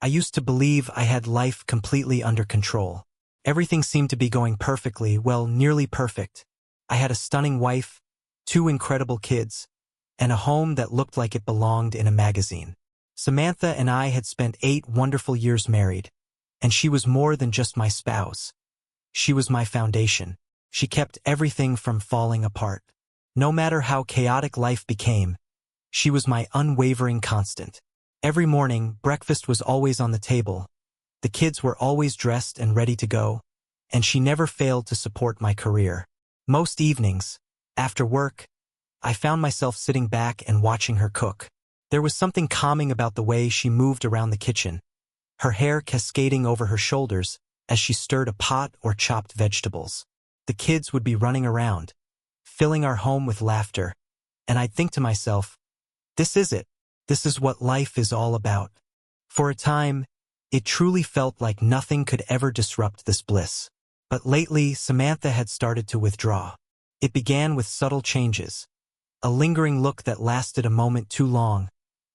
I used to believe I had life completely under control. Everything seemed to be going perfectly, well, nearly perfect. I had a stunning wife, 2 incredible kids, and a home that looked like it belonged in a magazine. Samantha and I had spent 8 wonderful years married, and she was more than just my spouse. She was my foundation. She kept everything from falling apart. No matter how chaotic life became, she was my unwavering constant. Every morning, breakfast was always on the table. The kids were always dressed and ready to go, and she never failed to support my career. Most evenings, after work, I found myself sitting back and watching her cook. There was something calming about the way she moved around the kitchen, her hair cascading over her shoulders as she stirred a pot or chopped vegetables. The kids would be running around, filling our home with laughter, and I'd think to myself, this is it. This is what life is all about. For a time, it truly felt like nothing could ever disrupt this bliss. But lately, Samantha had started to withdraw. It began with subtle changes. A lingering look that lasted a moment too long.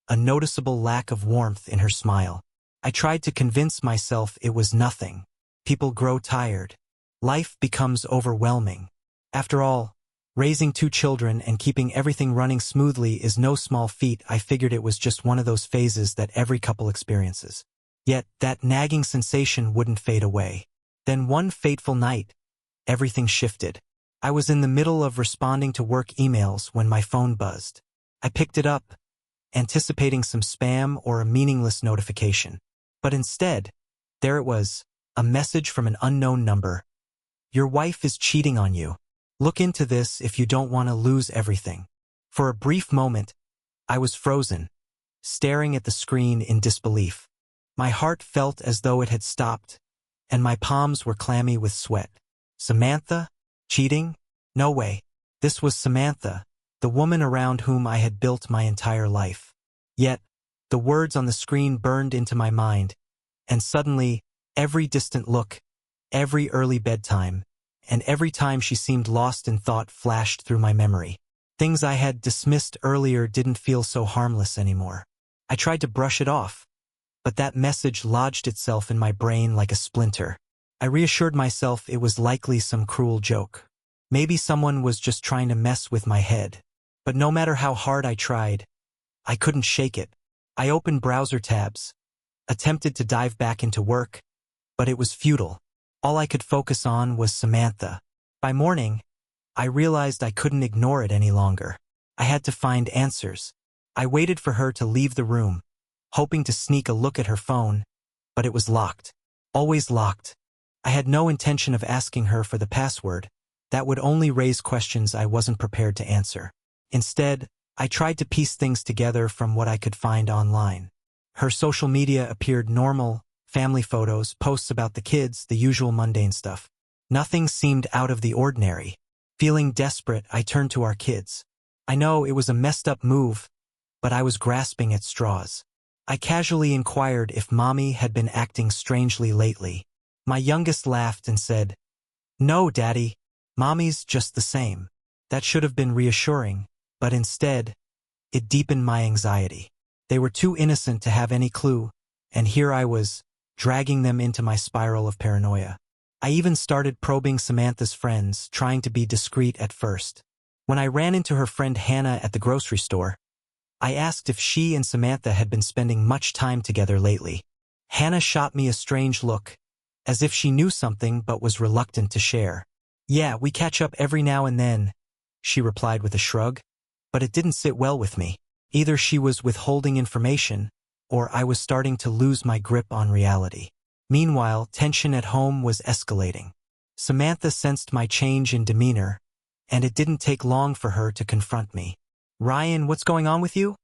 A noticeable lack of warmth in her smile. I tried to convince myself it was nothing. People grow tired. Life becomes overwhelming. After all, raising 2 children and keeping everything running smoothly is no small feat. I figured it was just one of those phases that every couple experiences. Yet, that nagging sensation wouldn't fade away. Then one fateful night, everything shifted. I was in the middle of responding to work emails when my phone buzzed. I picked it up, anticipating some spam or a meaningless notification. But instead, there it was, a message from an unknown number. Your wife is cheating on you. Look into this if you don't want to lose everything. For a brief moment, I was frozen, staring at the screen in disbelief. My heart felt as though it had stopped, and my palms were clammy with sweat. Samantha? Cheating? No way. This was Samantha, the woman around whom I had built my entire life. Yet, the words on the screen burned into my mind, and suddenly, every distant look, every early bedtime, and every time she seemed lost in thought flashed through my memory. Things I had dismissed earlier didn't feel so harmless anymore. I tried to brush it off, but that message lodged itself in my brain like a splinter. I reassured myself it was likely some cruel joke. Maybe someone was just trying to mess with my head. But no matter how hard I tried, I couldn't shake it. I opened browser tabs, attempted to dive back into work, but it was futile. All I could focus on was Samantha. By morning, I realized I couldn't ignore it any longer. I had to find answers. I waited for her to leave the room, hoping to sneak a look at her phone, but it was locked. Always locked. I had no intention of asking her for the password. That would only raise questions I wasn't prepared to answer. Instead, I tried to piece things together from what I could find online. Her social media appeared normal, family photos, posts about the kids, the usual mundane stuff. Nothing seemed out of the ordinary. Feeling desperate, I turned to our kids. I know it was a messed up move, but I was grasping at straws. I casually inquired if Mommy had been acting strangely lately. My youngest laughed and said, "No, Daddy, Mommy's just the same." That should have been reassuring, but instead, it deepened my anxiety. They were too innocent to have any clue, and here I was, dragging them into my spiral of paranoia. I even started probing Samantha's friends, trying to be discreet at first. When I ran into her friend Hannah at the grocery store, I asked if she and Samantha had been spending much time together lately. Hannah shot me a strange look, as if she knew something but was reluctant to share. "Yeah, we catch up every now and then," she replied with a shrug, but it didn't sit well with me. Either she was withholding information, or I was starting to lose my grip on reality. Meanwhile, tension at home was escalating. Samantha sensed my change in demeanor, and it didn't take long for her to confront me. "Ryan, what's going on with you?"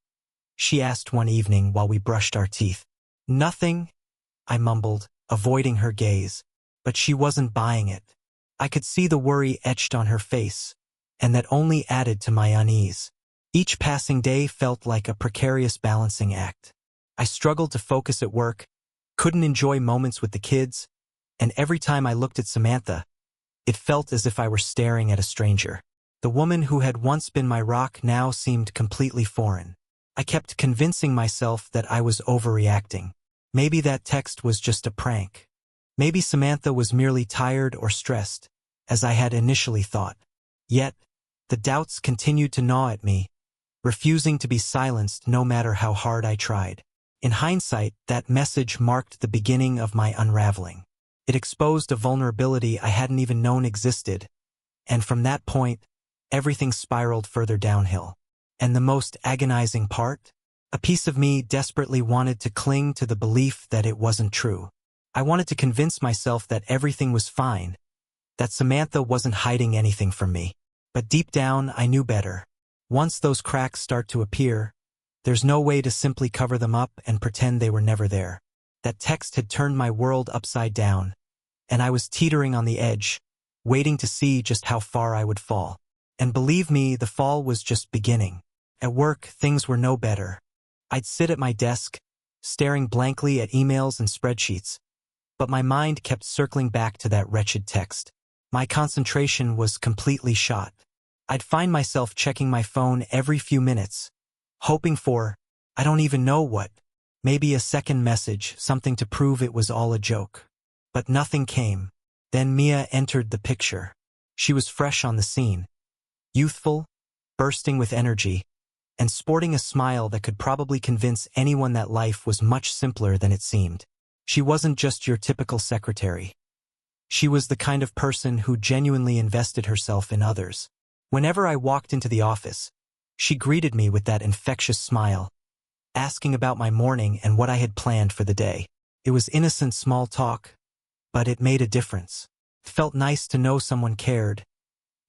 she asked one evening while we brushed our teeth. "Nothing," I mumbled, avoiding her gaze, but she wasn't buying it. I could see the worry etched on her face, and that only added to my unease. Each passing day felt like a precarious balancing act. I struggled to focus at work, couldn't enjoy moments with the kids, and every time I looked at Samantha, it felt as if I were staring at a stranger. The woman who had once been my rock now seemed completely foreign. I kept convincing myself that I was overreacting, Maybe that text was just a prank. Maybe Samantha was merely tired or stressed, as I had initially thought. Yet, the doubts continued to gnaw at me, refusing to be silenced no matter how hard I tried. In hindsight, that message marked the beginning of my unraveling. It exposed a vulnerability I hadn't even known existed, and from that point, everything spiraled further downhill. And the most agonizing part? A piece of me desperately wanted to cling to the belief that it wasn't true. I wanted to convince myself that everything was fine, that Samantha wasn't hiding anything from me. But deep down, I knew better. Once those cracks start to appear, there's no way to simply cover them up and pretend they were never there. That text had turned my world upside down, and I was teetering on the edge, waiting to see just how far I would fall. And believe me, the fall was just beginning. At work, things were no better. I'd sit at my desk, staring blankly at emails and spreadsheets, but my mind kept circling back to that wretched text. My concentration was completely shot. I'd find myself checking my phone every few minutes, hoping for, I don't even know what, maybe a second message, something to prove it was all a joke. But nothing came. Then Mia entered the picture. She was fresh on the scene, youthful, bursting with energy, and sporting a smile that could probably convince anyone that life was much simpler than it seemed. She wasn't just your typical secretary. She was the kind of person who genuinely invested herself in others. Whenever I walked into the office, she greeted me with that infectious smile, asking about my morning and what I had planned for the day. It was innocent small talk, but it made a difference. It felt nice to know someone cared,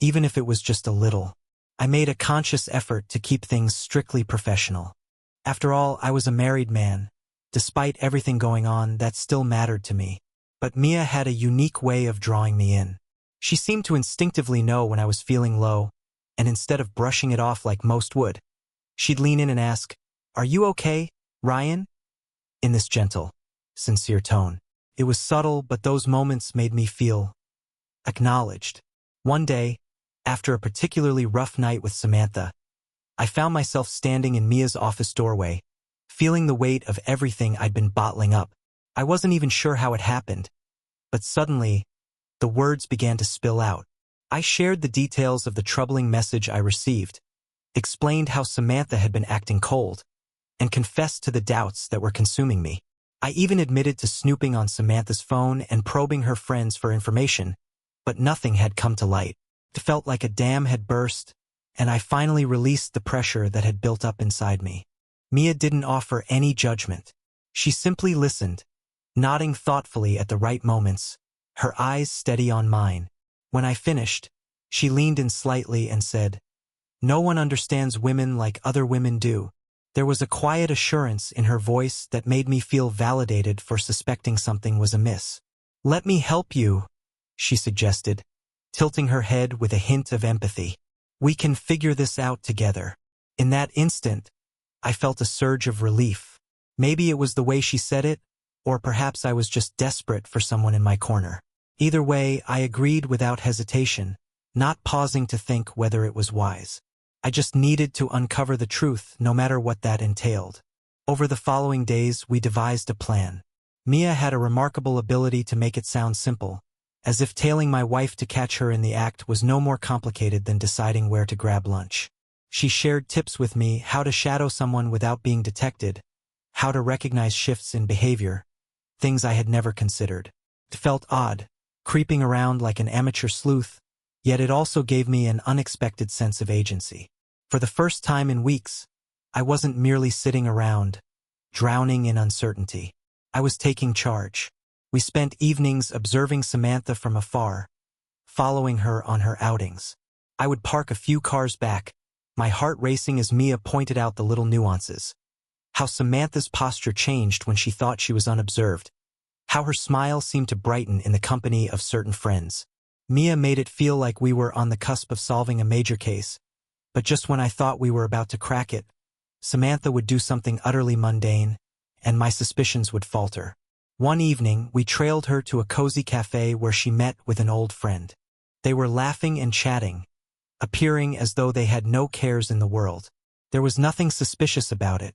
even if it was just a little. I made a conscious effort to keep things strictly professional. After all, I was a married man. Despite everything going on, that still mattered to me. But Mia had a unique way of drawing me in. She seemed to instinctively know when I was feeling low, and instead of brushing it off like most would, she'd lean in and ask, "Are you okay, Ryan?" in this gentle, sincere tone. It was subtle, but those moments made me feel acknowledged. One day, after a particularly rough night with Samantha, I found myself standing in Mia's office doorway, feeling the weight of everything I'd been bottling up. I wasn't even sure how it happened, but suddenly, the words began to spill out. I shared the details of the troubling message I received, explained how Samantha had been acting cold, and confessed to the doubts that were consuming me. I even admitted to snooping on Samantha's phone and probing her friends for information, but nothing had come to light. It felt like a dam had burst, and I finally released the pressure that had built up inside me. Mia didn't offer any judgment. She simply listened, nodding thoughtfully at the right moments, her eyes steady on mine. When I finished, she leaned in slightly and said, "No one understands women like other women do." There was a quiet assurance in her voice that made me feel validated for suspecting something was amiss. "Let me help you," she suggested, tilting her head with a hint of empathy. "We can figure this out together." In that instant, I felt a surge of relief. Maybe it was the way she said it, or perhaps I was just desperate for someone in my corner. Either way, I agreed without hesitation, not pausing to think whether it was wise. I just needed to uncover the truth, no matter what that entailed. Over the following days, we devised a plan. Mia had a remarkable ability to make it sound simple, as if tailing my wife to catch her in the act was no more complicated than deciding where to grab lunch. She shared tips with me: how to shadow someone without being detected, how to recognize shifts in behavior, things I had never considered. It felt odd, creeping around like an amateur sleuth, yet it also gave me an unexpected sense of agency. For the first time in weeks, I wasn't merely sitting around, drowning in uncertainty. I was taking charge. We spent evenings observing Samantha from afar, following her on her outings. I would park a few cars back, my heart racing as Mia pointed out the little nuances. How Samantha's posture changed when she thought she was unobserved. How her smile seemed to brighten in the company of certain friends. Mia made it feel like we were on the cusp of solving a major case, but just when I thought we were about to crack it, Samantha would do something utterly mundane, and my suspicions would falter. One evening, we trailed her to a cozy cafe where she met with an old friend. They were laughing and chatting, appearing as though they had no cares in the world. There was nothing suspicious about it,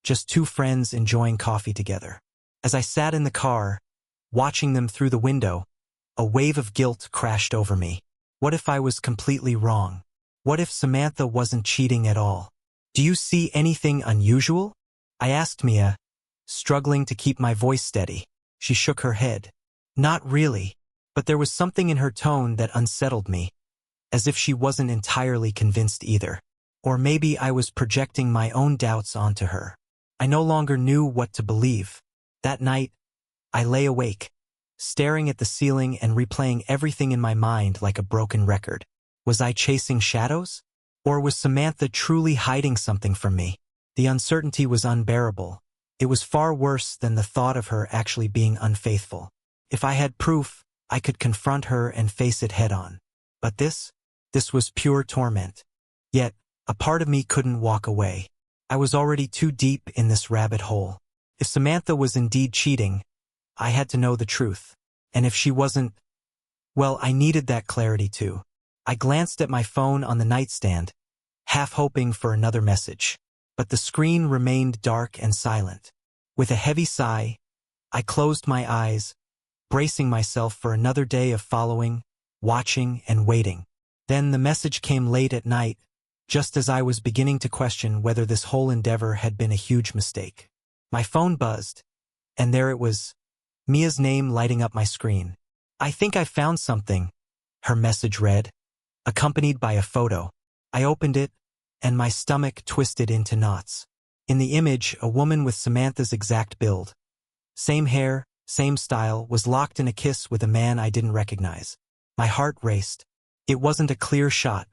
just two friends enjoying coffee together. As I sat in the car, watching them through the window, a wave of guilt crashed over me. What if I was completely wrong? What if Samantha wasn't cheating at all? Do you see anything unusual? I asked Mia, struggling to keep my voice steady. She shook her head. Not really, but there was something in her tone that unsettled me, as if she wasn't entirely convinced either. Or maybe I was projecting my own doubts onto her. I no longer knew what to believe. That night, I lay awake, staring at the ceiling and replaying everything in my mind like a broken record. Was I chasing shadows? Or was Samantha truly hiding something from me? The uncertainty was unbearable. It was far worse than the thought of her actually being unfaithful. If I had proof, I could confront her and face it head-on. But this was pure torment. Yet, a part of me couldn't walk away. I was already too deep in this rabbit hole. If Samantha was indeed cheating, I had to know the truth. And if she wasn't, well, I needed that clarity too. I glanced at my phone on the nightstand, half hoping for another message. But the screen remained dark and silent. With a heavy sigh, I closed my eyes, bracing myself for another day of following, watching, and waiting. Then the message came late at night, just as I was beginning to question whether this whole endeavor had been a huge mistake. My phone buzzed, and there it was, Mia's name lighting up my screen. I think I found something, her message read, accompanied by a photo. I opened it, and my stomach twisted into knots. In the image, a woman with Samantha's exact build, same hair, same style, was locked in a kiss with a man I didn't recognize. My heart raced. It wasn't a clear shot.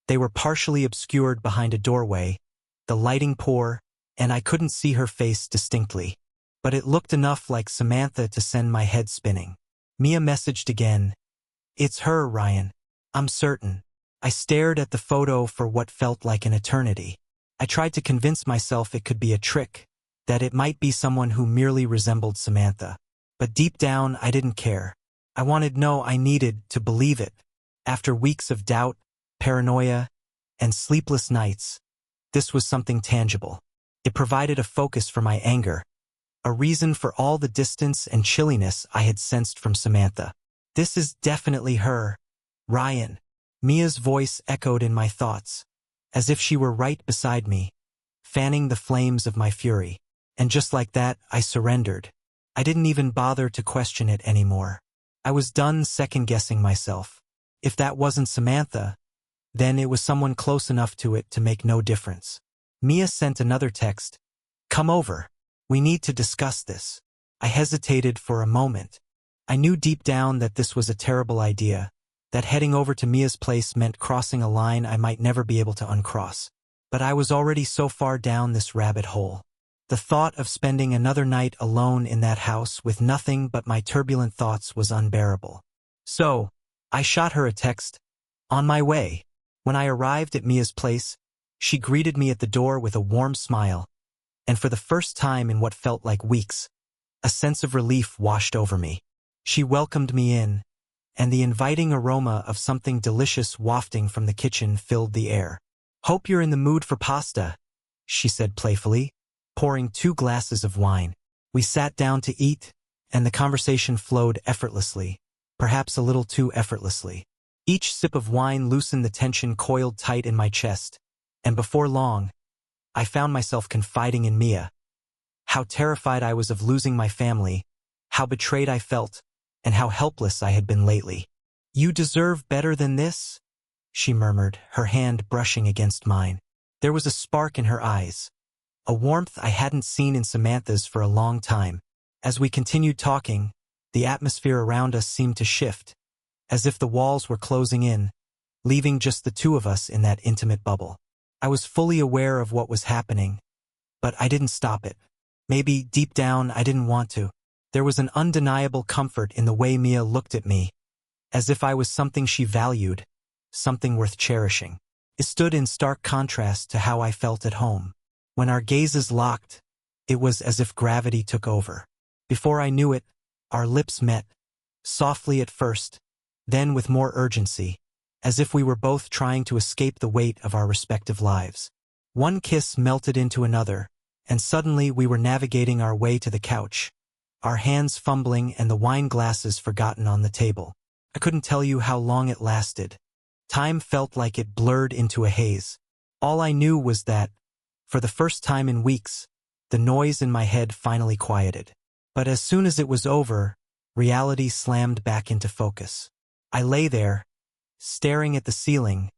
They were partially obscured behind a doorway, the lighting poor, and I couldn't see her face distinctly. But it looked enough like Samantha to send my head spinning. Mia messaged again. It's her, Ryan. I'm certain. I stared at the photo for what felt like an eternity. I tried to convince myself it could be a trick, that it might be someone who merely resembled Samantha. But deep down, I didn't care. I needed to believe it. After weeks of doubt, paranoia, and sleepless nights, this was something tangible. It provided a focus for my anger, a reason for all the distance and chilliness I had sensed from Samantha. This is definitely her, Ryan. Mia's voice echoed in my thoughts, as if she were right beside me, fanning the flames of my fury. And just like that, I surrendered. I didn't even bother to question it anymore. I was done second-guessing myself. If that wasn't Samantha, then it was someone close enough to it to make no difference. Mia sent another text. Come over. We need to discuss this. I hesitated for a moment. I knew deep down that this was a terrible idea, that heading over to Mia's place meant crossing a line I might never be able to uncross. But I was already so far down this rabbit hole. The thought of spending another night alone in that house with nothing but my turbulent thoughts was unbearable. So, I shot her a text. On my way. When I arrived at Mia's place, she greeted me at the door with a warm smile, and for the first time in what felt like weeks, a sense of relief washed over me. She welcomed me in, and the inviting aroma of something delicious wafting from the kitchen filled the air. Hope you're in the mood for pasta, she said playfully, pouring 2 glasses of wine. We sat down to eat, and the conversation flowed effortlessly, perhaps a little too effortlessly. Each sip of wine loosened the tension coiled tight in my chest, and before long, I found myself confiding in Mia. How terrified I was of losing my family, how betrayed I felt, and how helpless I had been lately. You deserve better than this, she murmured, her hand brushing against mine. There was a spark in her eyes, a warmth I hadn't seen in Samantha's for a long time. As we continued talking, the atmosphere around us seemed to shift, as if the walls were closing in, leaving just the two of us in that intimate bubble. I was fully aware of what was happening, but I didn't stop it. Maybe deep down I didn't want to. There was an undeniable comfort in the way Mia looked at me, as if I was something she valued, something worth cherishing. It stood in stark contrast to how I felt at home. When our gazes locked, it was as if gravity took over. Before I knew it, our lips met, softly at first, then with more urgency, as if we were both trying to escape the weight of our respective lives. One kiss melted into another, and suddenly we were navigating our way to the couch, our hands fumbling and the wine glasses forgotten on the table. I couldn't tell you how long it lasted. Time felt like it blurred into a haze. All I knew was that, for the first time in weeks, the noise in my head finally quieted. But as soon as it was over, reality slammed back into focus. I lay there, staring at the ceiling,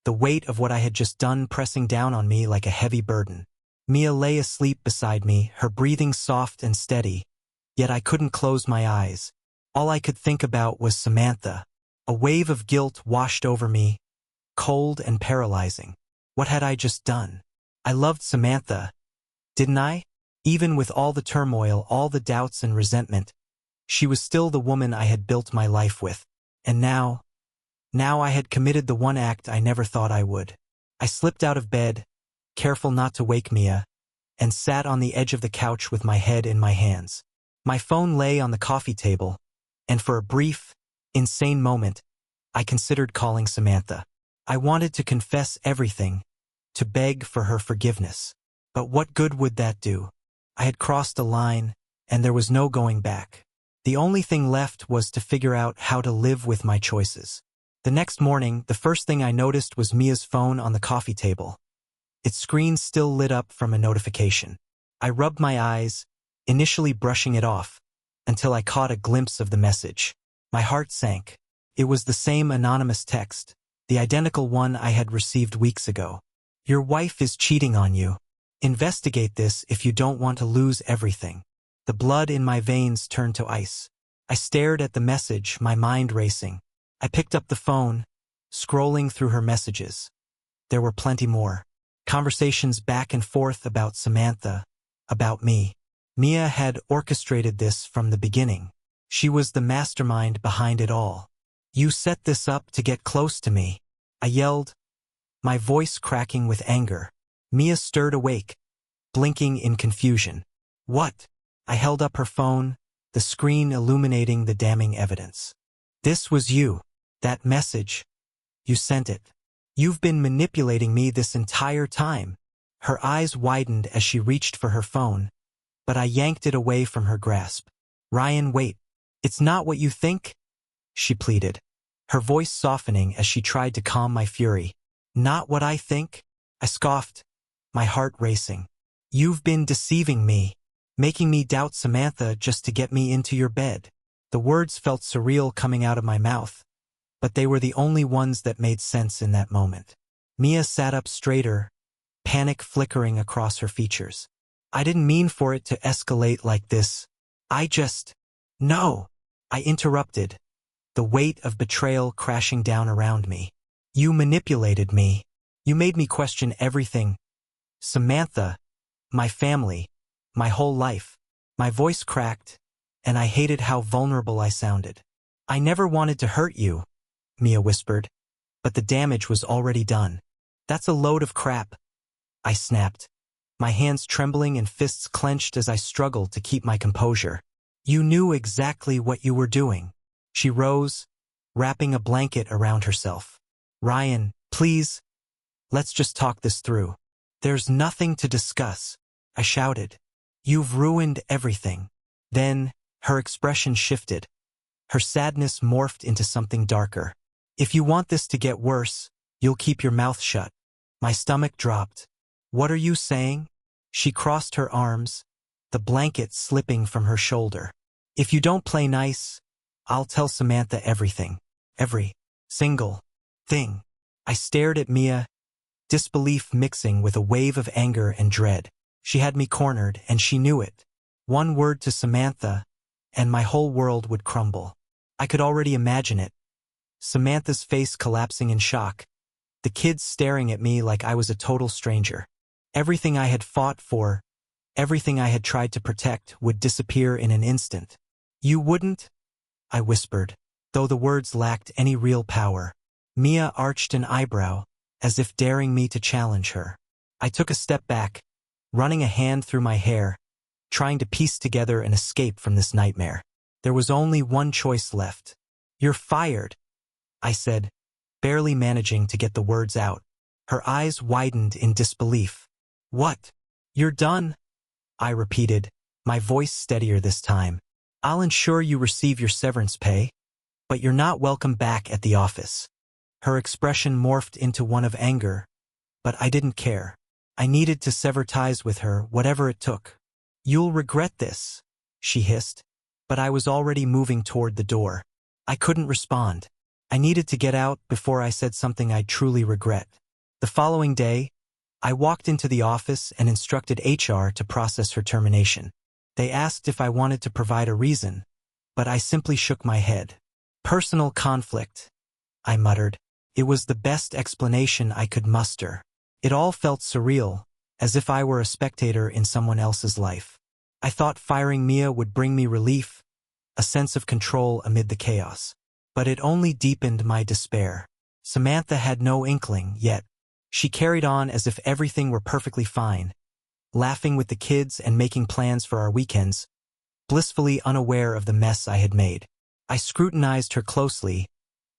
the weight of what I had just done pressing down on me like a heavy burden. Mia lay asleep beside me, her breathing soft and steady, yet I couldn't close my eyes. All I could think about was Samantha. A wave of guilt washed over me, cold and paralyzing. What had I just done? I loved Samantha, didn't I? Even with all the turmoil, all the doubts and resentment, she was still the woman I had built my life with. And now I had committed the one act I never thought I would. I slipped out of bed, careful not to wake Mia, and sat on the edge of the couch with my head in my hands. My phone lay on the coffee table, and for a brief, insane moment, I considered calling Samantha. I wanted to confess everything, to beg for her forgiveness. But what good would that do? I had crossed a line, and there was no going back. The only thing left was to figure out how to live with my choices. The next morning, the first thing I noticed was Mia's phone on the coffee table. Its screen still lit up from a notification. I rubbed my eyes, initially brushing it off, until I caught a glimpse of the message. My heart sank. It was the same anonymous text, the identical one I had received weeks ago. Your wife is cheating on you. Investigate this if you don't want to lose everything. The blood in my veins turned to ice. I stared at the message, my mind racing. I picked up the phone, scrolling through her messages. There were plenty more. Conversations back and forth about Samantha, about me. Mia had orchestrated this from the beginning. She was the mastermind behind it all. You set this up to get close to me, I yelled, my voice cracking with anger. Mia stirred awake, blinking in confusion. What? I held up her phone, the screen illuminating the damning evidence. This was you. That message. You sent it. You've been manipulating me this entire time. Her eyes widened as she reached for her phone, but I yanked it away from her grasp. Ryan, wait. It's not what you think, she pleaded, her voice softening as she tried to calm my fury. Not what I think? I scoffed, my heart racing. You've been deceiving me, making me doubt Samantha just to get me into your bed. The words felt surreal coming out of my mouth, but they were the only ones that made sense in that moment. Mia sat up straighter, panic flickering across her features. I didn't mean for it to escalate like this. No, I interrupted, the weight of betrayal crashing down around me. You manipulated me. You made me question everything. Samantha, my family, my whole life. My voice cracked, and I hated how vulnerable I sounded. I never wanted to hurt you, Mia whispered, but the damage was already done. That's a load of crap, I snapped, my hands trembling and fists clenched as I struggled to keep my composure. You knew exactly what you were doing. She rose, wrapping a blanket around herself. Ryan, please, let's just talk this through. There's nothing to discuss, I shouted. You've ruined everything. Then, her expression shifted. Her sadness morphed into something darker. If you want this to get worse, you'll keep your mouth shut. My stomach dropped. What are you saying? She crossed her arms, the blanket slipping from her shoulder. If you don't play nice, I'll tell Samantha everything. Every single thing. I stared at Mia, disbelief mixing with a wave of anger and dread. She had me cornered, and she knew it. One word to Samantha, and my whole world would crumble. I could already imagine it. Samantha's face collapsing in shock. The kids staring at me like I was a total stranger. Everything I had fought for, everything I had tried to protect, would disappear in an instant. You wouldn't? I whispered, though the words lacked any real power. Mia arched an eyebrow, as if daring me to challenge her. I took a step back, running a hand through my hair, trying to piece together an escape from this nightmare. There was only one choice left. You're fired, I said, barely managing to get the words out. Her eyes widened in disbelief. What? You're done? I repeated, my voice steadier this time. I'll ensure you receive your severance pay, but you're not welcome back at the office. Her expression morphed into one of anger, but I didn't care. I needed to sever ties with her, whatever it took. You'll regret this, she hissed, but I was already moving toward the door. I couldn't respond. I needed to get out before I said something I'd truly regret. The following day, I walked into the office and instructed HR to process her termination. They asked if I wanted to provide a reason, but I simply shook my head. Personal conflict, I muttered. It was the best explanation I could muster. It all felt surreal, as if I were a spectator in someone else's life. I thought firing Mia would bring me relief, a sense of control amid the chaos. But it only deepened my despair. Samantha had no inkling, yet she carried on as if everything were perfectly fine, laughing with the kids and making plans for our weekends, blissfully unaware of the mess I had made. I scrutinized her closely,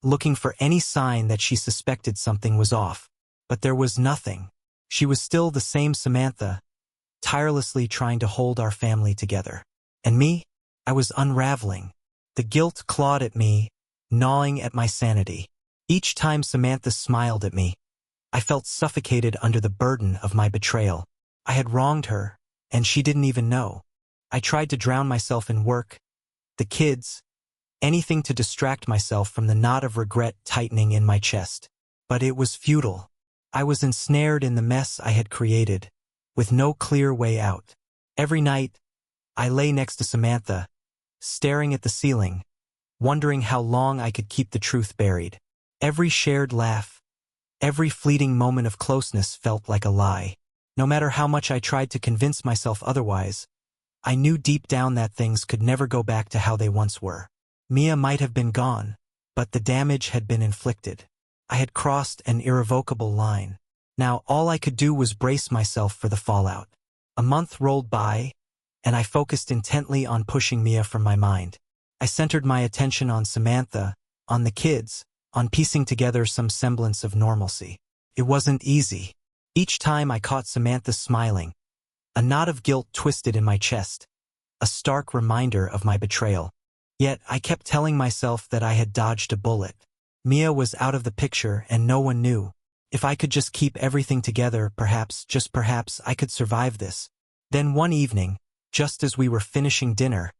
looking for any sign that she suspected something was off. But there was nothing. She was still the same Samantha, tirelessly trying to hold our family together. And me? I was unraveling. The guilt clawed at me, gnawing at my sanity. Each time Samantha smiled at me, I felt suffocated under the burden of my betrayal. I had wronged her, and she didn't even know. I tried to drown myself in work, the kids, anything to distract myself from the knot of regret tightening in my chest. But it was futile. I was ensnared in the mess I had created, with no clear way out. Every night, I lay next to Samantha, staring at the ceiling, wondering how long I could keep the truth buried. Every shared laugh, every fleeting moment of closeness felt like a lie. No matter how much I tried to convince myself otherwise, I knew deep down that things could never go back to how they once were. Mia might have been gone, but the damage had been inflicted. I had crossed an irrevocable line. Now all I could do was brace myself for the fallout. A month rolled by, and I focused intently on pushing Mia from my mind. I centered my attention on Samantha, on the kids, on piecing together some semblance of normalcy. It wasn't easy. Each time I caught Samantha smiling, a knot of guilt twisted in my chest, a stark reminder of my betrayal. Yet I kept telling myself that I had dodged a bullet. Mia was out of the picture and no one knew. If I could just keep everything together, perhaps, just perhaps, I could survive this. Then one evening, just as we were finishing dinner,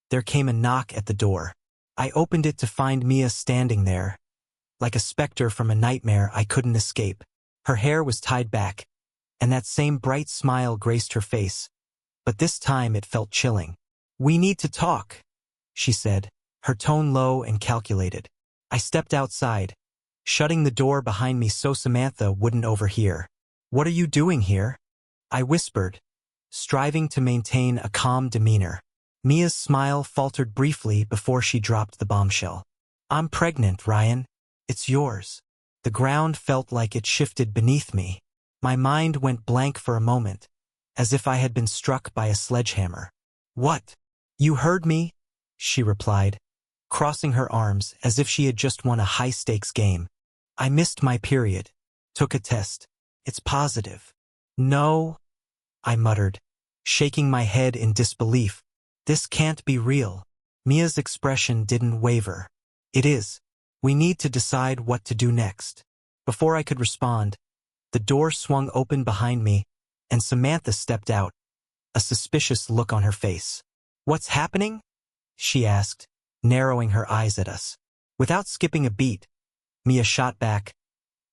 there came a knock at the door. I opened it to find Mia standing there, like a specter from a nightmare I couldn't escape. Her hair was tied back, and that same bright smile graced her face, but this time it felt chilling. "We need to talk," she said, her tone low and calculated. I stepped outside, shutting the door behind me so Samantha wouldn't overhear. "What are you doing here?" I whispered, striving to maintain a calm demeanor. Mia's smile faltered briefly before she dropped the bombshell. "I'm pregnant, Ryan. It's yours." The ground felt like it shifted beneath me. My mind went blank for a moment, as if I had been struck by a sledgehammer. "What? You heard me?" she replied, crossing her arms as if she had just won a high-stakes game. "I missed my period. Took a test. It's positive." "No," I muttered, shaking my head in disbelief. "This can't be real." Mia's expression didn't waver. "It is. We need to decide what to do next." Before I could respond, the door swung open behind me, and Samantha stepped out, a suspicious look on her face. "What's happening?" she asked, narrowing her eyes at us. Without skipping a beat, Mia shot back,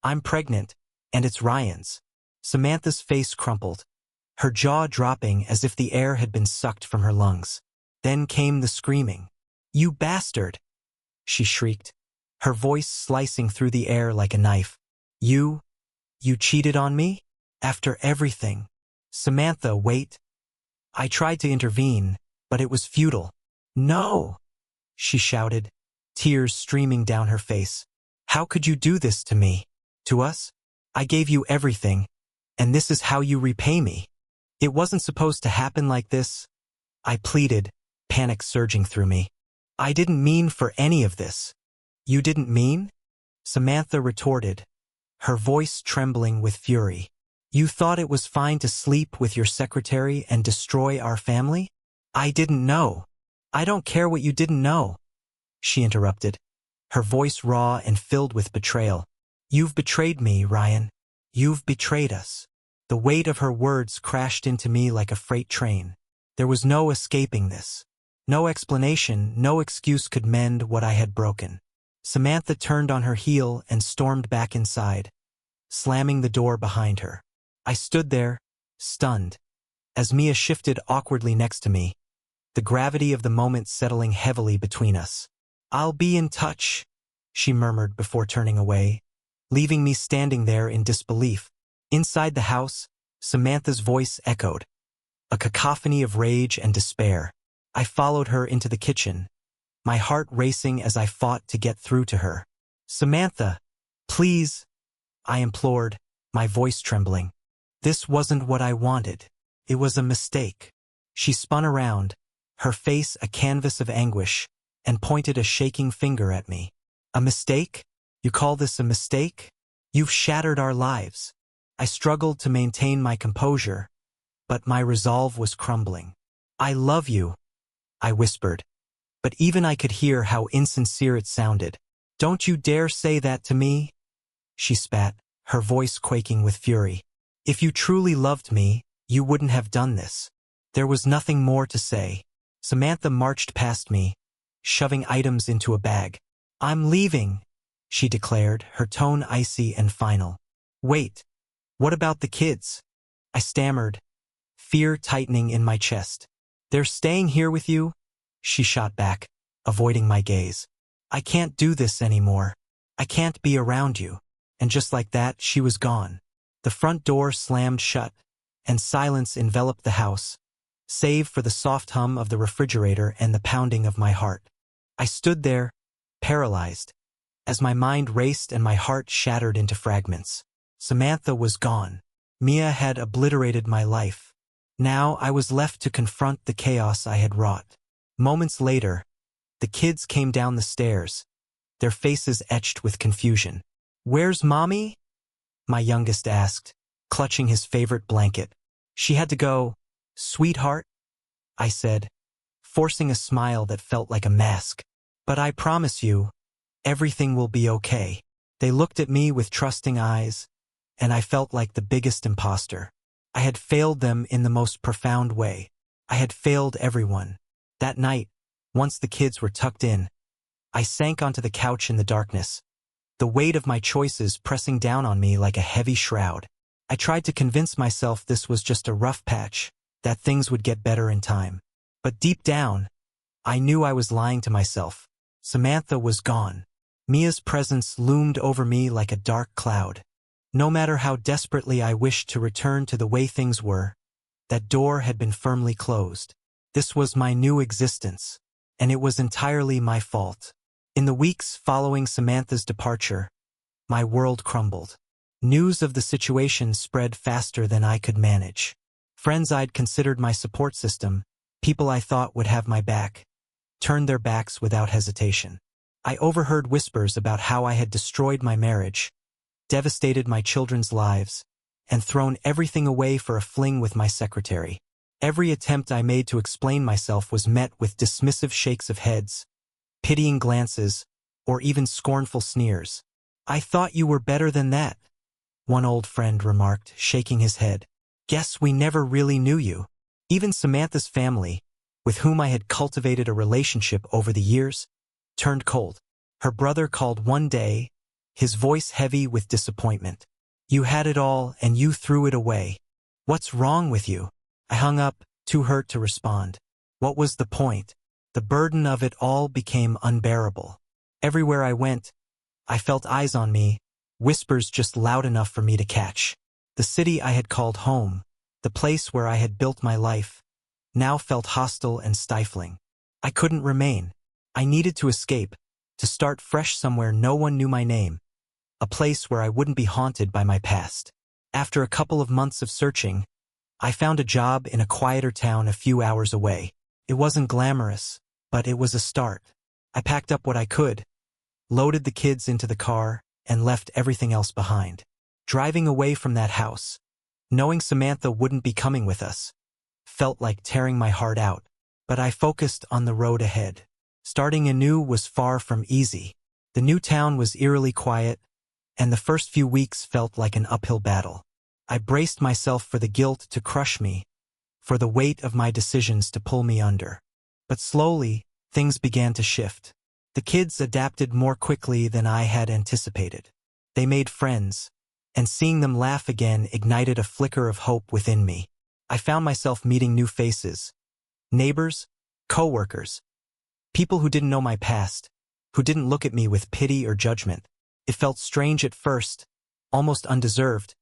"I'm pregnant, and it's Ryan's." Samantha's face crumpled, her jaw dropping as if the air had been sucked from her lungs. Then came the screaming. "You bastard!" she shrieked, her voice slicing through the air like a knife. You cheated on me? After everything?" "Samantha, wait." I tried to intervene, but it was futile. "No!" she shouted, tears streaming down her face. "How could you do this to me? To us? I gave you everything, and this is how you repay me. It wasn't supposed to happen like this," I pleaded, panic surging through me. "I didn't mean for any of this." "You didn't mean?" Samantha retorted, her voice trembling with fury. "You thought it was fine to sleep with your secretary and destroy our family? I didn't know." I don't care what you didn't know, she interrupted, her voice raw and filled with betrayal. You've betrayed me, Ryan. You've betrayed us. The weight of her words crashed into me like a freight train. There was no escaping this. No explanation, no excuse could mend what I had broken. Samantha turned on her heel and stormed back inside, slamming the door behind her. I stood there, stunned, as Mia shifted awkwardly next to me, the gravity of the moment settling heavily between us. I'll be in touch, she murmured before turning away, leaving me standing there in disbelief. Inside the house, Samantha's voice echoed, a cacophony of rage and despair. I followed her into the kitchen, my heart racing as I fought to get through to her. Samantha, please, I implored, my voice trembling. This wasn't what I wanted. It was a mistake. She spun around, her face a canvas of anguish, and pointed a shaking finger at me. A mistake? You call this a mistake? You've shattered our lives. I struggled to maintain my composure, but my resolve was crumbling. I love you, I whispered, but even I could hear how insincere it sounded. Don't you dare say that to me, she spat, her voice quaking with fury. If you truly loved me, you wouldn't have done this. There was nothing more to say. Samantha marched past me, shoving items into a bag. I'm leaving, she declared, her tone icy and final. Wait, what about the kids? I stammered, fear tightening in my chest. They're staying here with you? She shot back, avoiding my gaze. I can't do this anymore. I can't be around you. And just like that, she was gone. The front door slammed shut, and silence enveloped the house, save for the soft hum of the refrigerator and the pounding of my heart. I stood there, paralyzed, as my mind raced and my heart shattered into fragments. Samantha was gone. Mia had obliterated my life. Now I was left to confront the chaos I had wrought. Moments later, the kids came down the stairs, their faces etched with confusion. Where's Mommy? My youngest asked, clutching his favorite blanket. She had to go. Sweetheart, I said, forcing a smile that felt like a mask. But I promise you, everything will be okay. They looked at me with trusting eyes, and I felt like the biggest imposter. I had failed them in the most profound way. I had failed everyone. That night, once the kids were tucked in, I sank onto the couch in the darkness, the weight of my choices pressing down on me like a heavy shroud. I tried to convince myself this was just a rough patch, that things would get better in time. But deep down, I knew I was lying to myself. Samantha was gone. Mia's presence loomed over me like a dark cloud. No matter how desperately I wished to return to the way things were, that door had been firmly closed. This was my new existence, and it was entirely my fault. In the weeks following Samantha's departure, my world crumbled. News of the situation spread faster than I could manage. Friends I'd considered my support system, people I thought would have my back, turned their backs without hesitation. I overheard whispers about how I had destroyed my marriage, devastated my children's lives, and thrown everything away for a fling with my secretary. Every attempt I made to explain myself was met with dismissive shakes of heads, pitying glances, or even scornful sneers. I thought you were better than that, one old friend remarked, shaking his head. Guess we never really knew you. Even Samantha's family, with whom I had cultivated a relationship over the years, turned cold. Her brother called one day, his voice heavy with disappointment. You had it all and you threw it away. What's wrong with you? I hung up, too hurt to respond. What was the point? The burden of it all became unbearable. Everywhere I went, I felt eyes on me, whispers just loud enough for me to catch. The city I had called home, the place where I had built my life, now felt hostile and stifling. I couldn't remain. I needed to escape, to start fresh somewhere no one knew my name, a place where I wouldn't be haunted by my past. After a couple of months of searching, I found a job in a quieter town a few hours away. It wasn't glamorous, but it was a start. I packed up what I could, loaded the kids into the car, and left everything else behind. Driving away from that house, knowing Samantha wouldn't be coming with us, felt like tearing my heart out. but I focused on the road ahead. Starting anew was far from easy. The new town was eerily quiet, and the first few weeks felt like an uphill battle. I braced myself for the guilt to crush me, for the weight of my decisions to pull me under. But slowly, things began to shift. The kids adapted more quickly than I had anticipated. They made friends, and seeing them laugh again ignited a flicker of hope within me. I found myself meeting new faces, neighbors, co-workers, people who didn't know my past, who didn't look at me with pity or judgment. It felt strange at first, almost undeserved,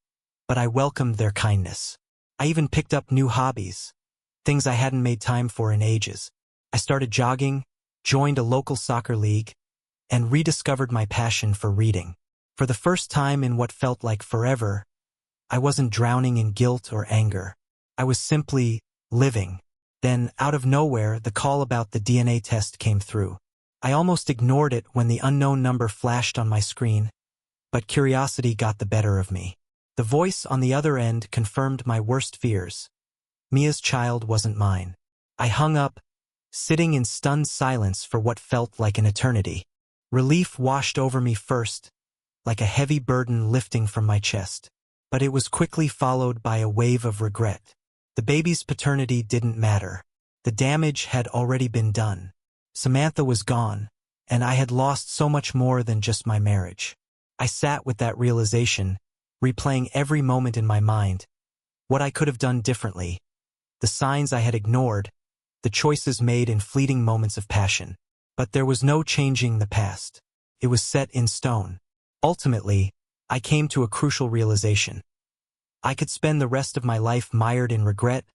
but I welcomed their kindness. I even picked up new hobbies, things I hadn't made time for in ages. I started jogging, joined a local soccer league, and rediscovered my passion for reading. For the first time in what felt like forever, I wasn't drowning in guilt or anger. I was simply living. Then, out of nowhere, the call about the DNA test came through. I almost ignored it when the unknown number flashed on my screen, but curiosity got the better of me. The voice on the other end confirmed my worst fears. Mia's child wasn't mine. I hung up, sitting in stunned silence for what felt like an eternity. Relief washed over me first, like a heavy burden lifting from my chest. But it was quickly followed by a wave of regret. The baby's paternity didn't matter. The damage had already been done. Samantha was gone, and I had lost so much more than just my marriage. I sat with that realization, replaying every moment in my mind, what I could have done differently, the signs I had ignored, the choices made in fleeting moments of passion. But there was no changing the past. It was set in stone. Ultimately, I came to a crucial realization. I could spend the rest of my life mired in regret,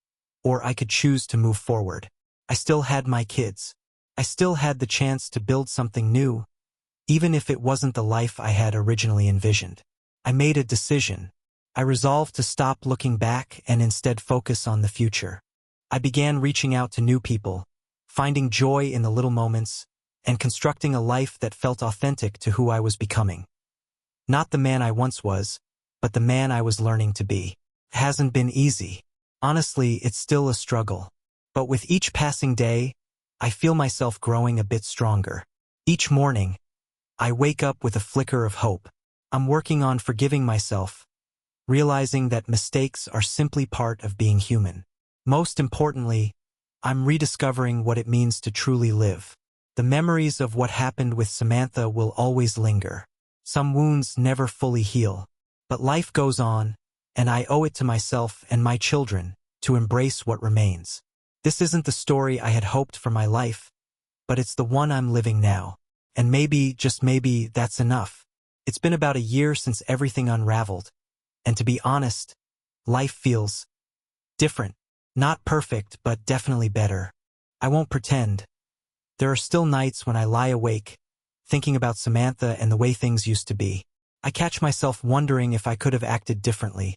or I could choose to move forward. I still had my kids. I still had the chance to build something new, even if it wasn't the life I had originally envisioned. I made a decision. I resolved to stop looking back and instead focus on the future. I began reaching out to new people, finding joy in the little moments, and constructing a life that felt authentic to who I was becoming. Not the man I once was, but the man I was learning to be. It hasn't been easy. Honestly, it's still a struggle. But with each passing day, I feel myself growing a bit stronger. Each morning, I wake up with a flicker of hope. I'm working on forgiving myself, realizing that mistakes are simply part of being human. Most importantly, I'm rediscovering what it means to truly live. The memories of what happened with Samantha will always linger. Some wounds never fully heal. But life goes on, and I owe it to myself and my children to embrace what remains. This isn't the story I had hoped for my life, but it's the one I'm living now. And maybe, just maybe, that's enough. It's been about a year since everything unraveled, and to be honest, life feels different. Not perfect, but definitely better. I won't pretend. There are still nights when I lie awake, thinking about Samantha and the way things used to be. I catch myself wondering if I could have acted differently,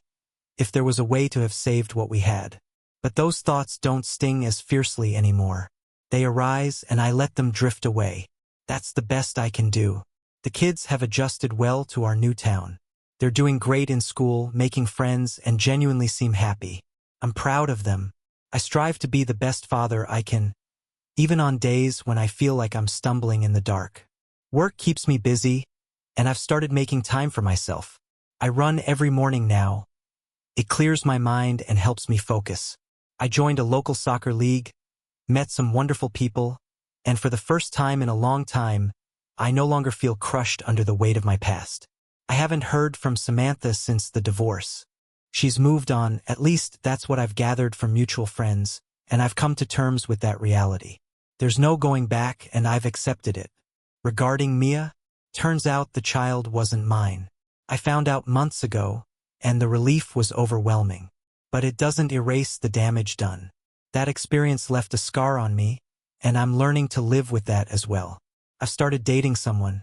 if there was a way to have saved what we had. But those thoughts don't sting as fiercely anymore. They arise and I let them drift away. That's the best I can do. The kids have adjusted well to our new town. They're doing great in school, making friends, and genuinely seem happy. I'm proud of them. I strive to be the best father I can, even on days when I feel like I'm stumbling in the dark. Work keeps me busy, and I've started making time for myself. I run every morning now. It clears my mind and helps me focus. I joined a local soccer league, met some wonderful people, and for the first time in a long time, I no longer feel crushed under the weight of my past. I haven't heard from Samantha since the divorce. She's moved on, at least that's what I've gathered from mutual friends, and I've come to terms with that reality. There's no going back, and I've accepted it. Regarding Mia, turns out the child wasn't mine. I found out months ago, and the relief was overwhelming. But it doesn't erase the damage done. That experience left a scar on me, and I'm learning to live with that as well. I've started dating someone.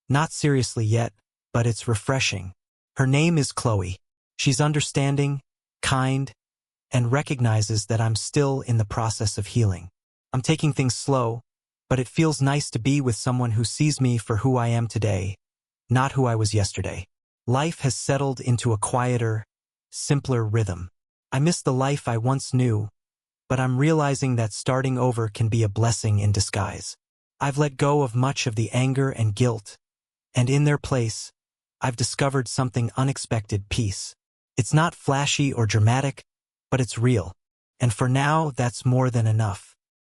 Not seriously yet, but it's refreshing. Her name is Chloe. She's understanding, kind, and recognizes that I'm still in the process of healing. I'm taking things slow, but it feels nice to be with someone who sees me for who I am today, not who I was yesterday. Life has settled into a quieter, simpler rhythm. I miss the life I once knew, but I'm realizing that starting over can be a blessing in disguise. I've let go of much of the anger and guilt, and in their place, I've discovered something unexpected: peace. It's not flashy or dramatic, but it's real. And for now, that's more than enough.